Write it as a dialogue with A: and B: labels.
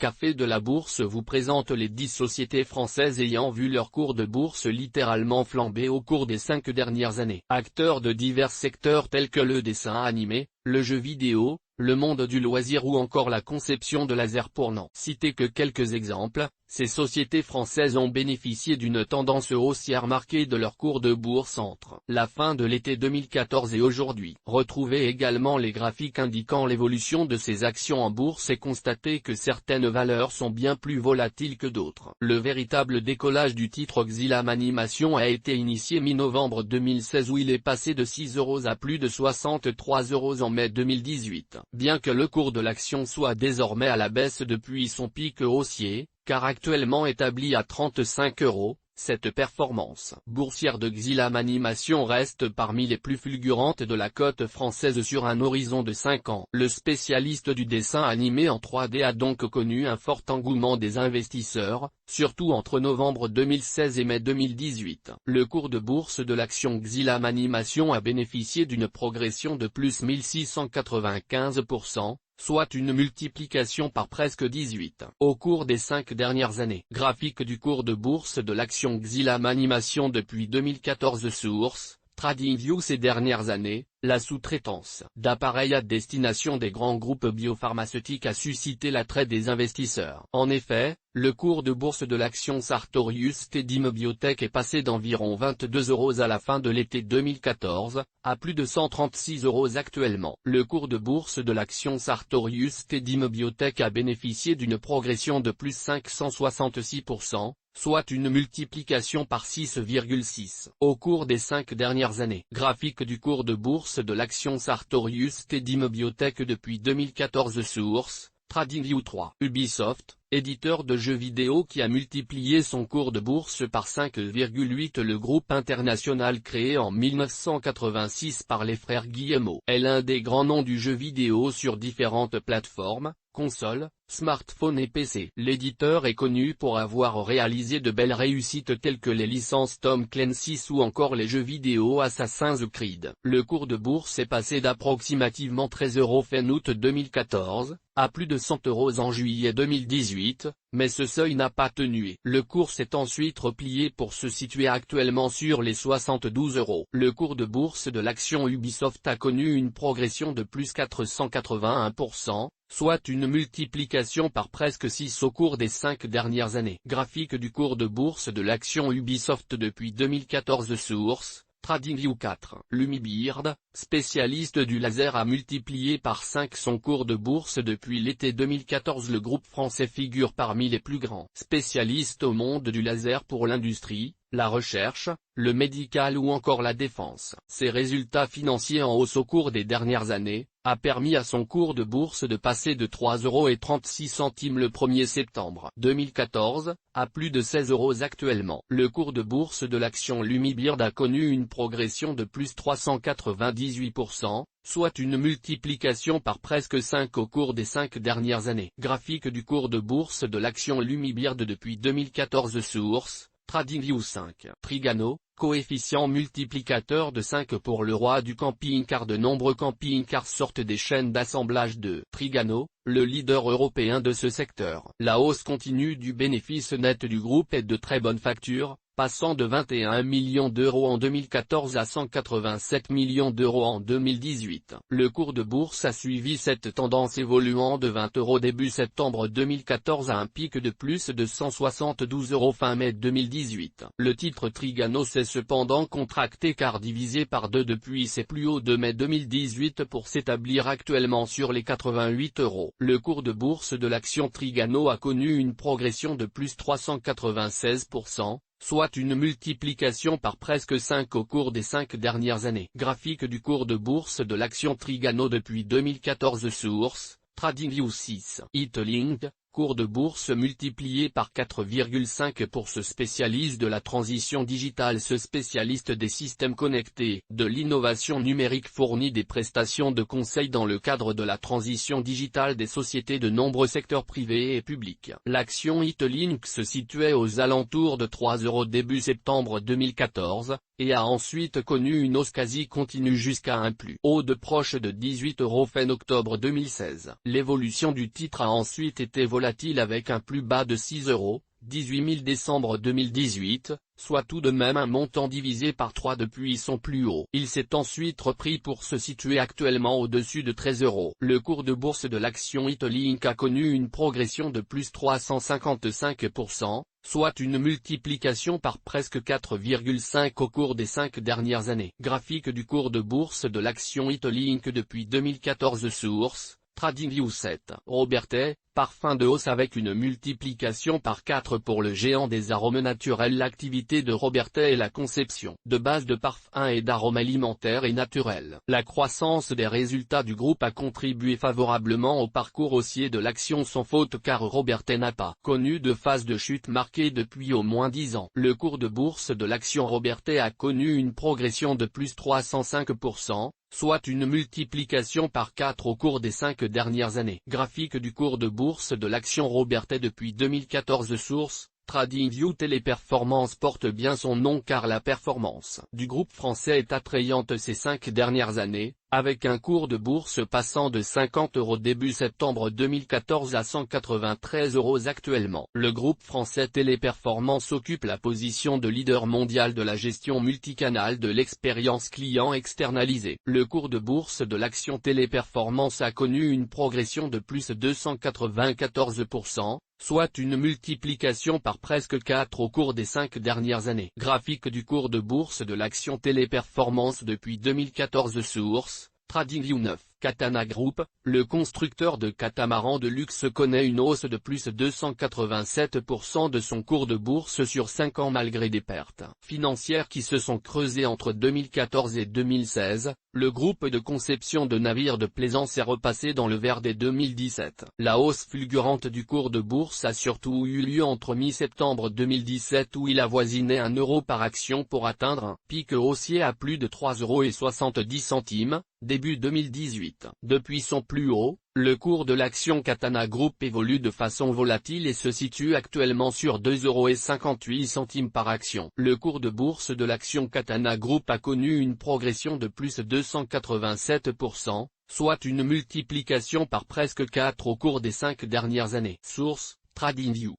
A: Café de la Bourse vous présente les 10 sociétés françaises ayant vu leur cours de bourse littéralement flamber au cours des 5 dernières années. Acteurs de divers secteurs tels que le dessin animé, le jeu vidéo, le monde du loisir ou encore la conception de lasers pour n'en citer que quelques exemples, ces sociétés françaises ont bénéficié d'une tendance haussière marquée de leur cours de bourse entre la fin de l'été 2014 et aujourd'hui. Retrouvez également les graphiques indiquant l'évolution de ces actions en bourse et constatez que certaines valeurs sont bien plus volatiles que d'autres. Le véritable décollage du titre Xylem Animation a été initié mi-novembre 2016 où il est passé de 6 € à plus de 63 € en mai 2018. Bien que le cours de l'action soit désormais à la baisse depuis son pic haussier, car actuellement établi à 35 €, cette performance boursière de Xylem Animation reste parmi les plus fulgurantes de la cote française sur un horizon de 5 ans. Le spécialiste du dessin animé en 3D a donc connu un fort engouement des investisseurs, surtout entre novembre 2016 et mai 2018. Le cours de bourse de l'action Xylem Animation a bénéficié d'une progression de plus 1695%, soit une multiplication par presque 18 au cours des 5 dernières années. Graphique du cours de bourse de l'action Xylem Animation depuis 2014. Source: TradingView. Ces dernières années, la sous-traitance d'appareils à destination des grands groupes biopharmaceutiques a suscité l'attrait des investisseurs. En effet, le cours de bourse de l'action Sartorius Tedium Biotech est passé d'environ 22 € à la fin de l'été 2014, à plus de 136 € actuellement. Le cours de bourse de l'action Sartorius Tedium Biotech a bénéficié d'une progression de plus 566%, soit une multiplication par 6,6 au cours des 5 dernières années. Graphique du cours de bourse de l'action Sartorius Tedium Biotech depuis 2014. Source: TradingView. 3. Ubisoft, éditeur de jeux vidéo qui a multiplié son cours de bourse par 5,8. Le groupe international créé en 1986 par les frères Guillemot est l'un des grands noms du jeu vidéo sur différentes plateformes, consoles, smartphones et PC. L'éditeur est connu pour avoir réalisé de belles réussites telles que les licences Tom Clancy's ou encore les jeux vidéo Assassin's Creed. Le cours de bourse est passé d'approximativement 13 € fin août 2014, à plus de 100 € en juillet 2018, mais ce seuil n'a pas tenu. Le cours s'est ensuite replié pour se situer actuellement sur les 72 €. Le cours de bourse de l'action Ubisoft a connu une progression de plus 481%, soit une multiplication par presque 6 au cours des 5 dernières années. Graphique du cours de bourse de l'action Ubisoft depuis 2014. Source: TradingView. 4. Lumibird, spécialiste du laser, a multiplié par 5 son cours de bourse depuis l'été 2014. Le groupe français figure parmi les plus grands spécialistes au monde du laser pour l'industrie, la recherche, le médical ou encore la défense. Ses résultats financiers en hausse au cours des dernières années a permis à son cours de bourse de passer de 3,36 € le 1er septembre 2014, à plus de 16 € actuellement. Le cours de bourse de l'action Lumibird a connu une progression de plus 398%, soit une multiplication par presque 5 au cours des 5 dernières années. Graphique du cours de bourse de l'action Lumibird depuis 2014. Source: TradingView. 5. Trigano, coefficient multiplicateur de 5 pour le roi du camping-car. De nombreux camping-cars sortent des chaînes d'assemblage de Trigano, le leader européen de ce secteur. La hausse continue du bénéfice net du groupe est de très bonne facture, passant de 21 millions € en 2014 à 187 millions € en 2018. Le cours de bourse a suivi cette tendance évoluant de 20 € début septembre 2014 à un pic de plus de 172 € fin mai 2018. Le titre Trigano s'est cependant contracté car divisé par 2 depuis ses plus hauts de mai 2018 pour s'établir actuellement sur les 88 €. Le cours de bourse de l'action Trigano a connu une progression de plus 396%, soit une multiplication par presque 5 au cours des 5 dernières années. Graphique du cours de bourse de l'action Trigano depuis 2014. Source: TradingView. 6. Itlink, cours de bourse multiplié par 4,5 pour ce spécialiste de la transition digitale. Ce spécialiste des systèmes connectés, de l'innovation numérique fournit des prestations de conseil dans le cadre de la transition digitale des sociétés de nombreux secteurs privés et publics. L'action Itlink se situait aux alentours de 3 € début septembre 2014, et a ensuite connu une hausse quasi continue jusqu'à un plus haut de proche de 18 € fin octobre 2016. L'évolution du titre a ensuite été volatile avec un plus bas de 6 €, 18 000 décembre 2018, soit tout de même un montant divisé par 3 depuis son plus haut. Il s'est ensuite repris pour se situer actuellement au-dessus de 13 €. Le cours de bourse de l'action Italink a connu une progression de plus 355%, soit une multiplication par presque 4,5 au cours des 5 dernières années. Graphique du cours de bourse de l'action Italink depuis 2014 source, TradingView 7. Robertet, parfum de hausse avec une multiplication par 4 pour le géant des arômes naturels. L'activité de Robertet est la conception de base de parfums et d'arômes alimentaires et naturels. La croissance des résultats du groupe a contribué favorablement au parcours haussier de l'action sans faute car Robertet n'a pas connu de phase de chute marquée depuis au moins 10 ans. Le cours de bourse de l'action Robertet a connu une progression de plus 305%, soit une multiplication par 4 au cours des 5 dernières années. Graphique du cours de bourse de l'action Robertet depuis 2014 source, TradingView. Téléperformance porte bien son nom car la performance du groupe français est attrayante ces 5 dernières années, avec un cours de bourse passant de 50 € début septembre 2014 à 193 € actuellement. Le groupe français Téléperformance occupe la position de leader mondial de la gestion multicanale de l'expérience client externalisée. Le cours de bourse de l'action Téléperformance a connu une progression de plus 294%, soit une multiplication par presque 4 au cours des 5 dernières années. Graphique du cours de bourse de l'action Téléperformance depuis 2014 source, TradingView 9. Katana Group, le constructeur de catamarans de luxe connaît une hausse de plus 287% de son cours de bourse sur 5 ans malgré des pertes financières qui se sont creusées entre 2014 et 2016. Le groupe de conception de navires de plaisance est repassé dans le vert dès 2017. La hausse fulgurante du cours de bourse a surtout eu lieu entre mi-septembre 2017 où il avoisinait 1 € par action pour atteindre un pic haussier à plus de 3,70 €, début 2018. Depuis son plus haut, le cours de l'action Katana Group évolue de façon volatile et se situe actuellement sur 2,58 € par action. Le cours de bourse de l'action Katana Group a connu une progression de plus 287%, soit une multiplication par presque 4 au cours des 5 dernières années. Source, TradingView.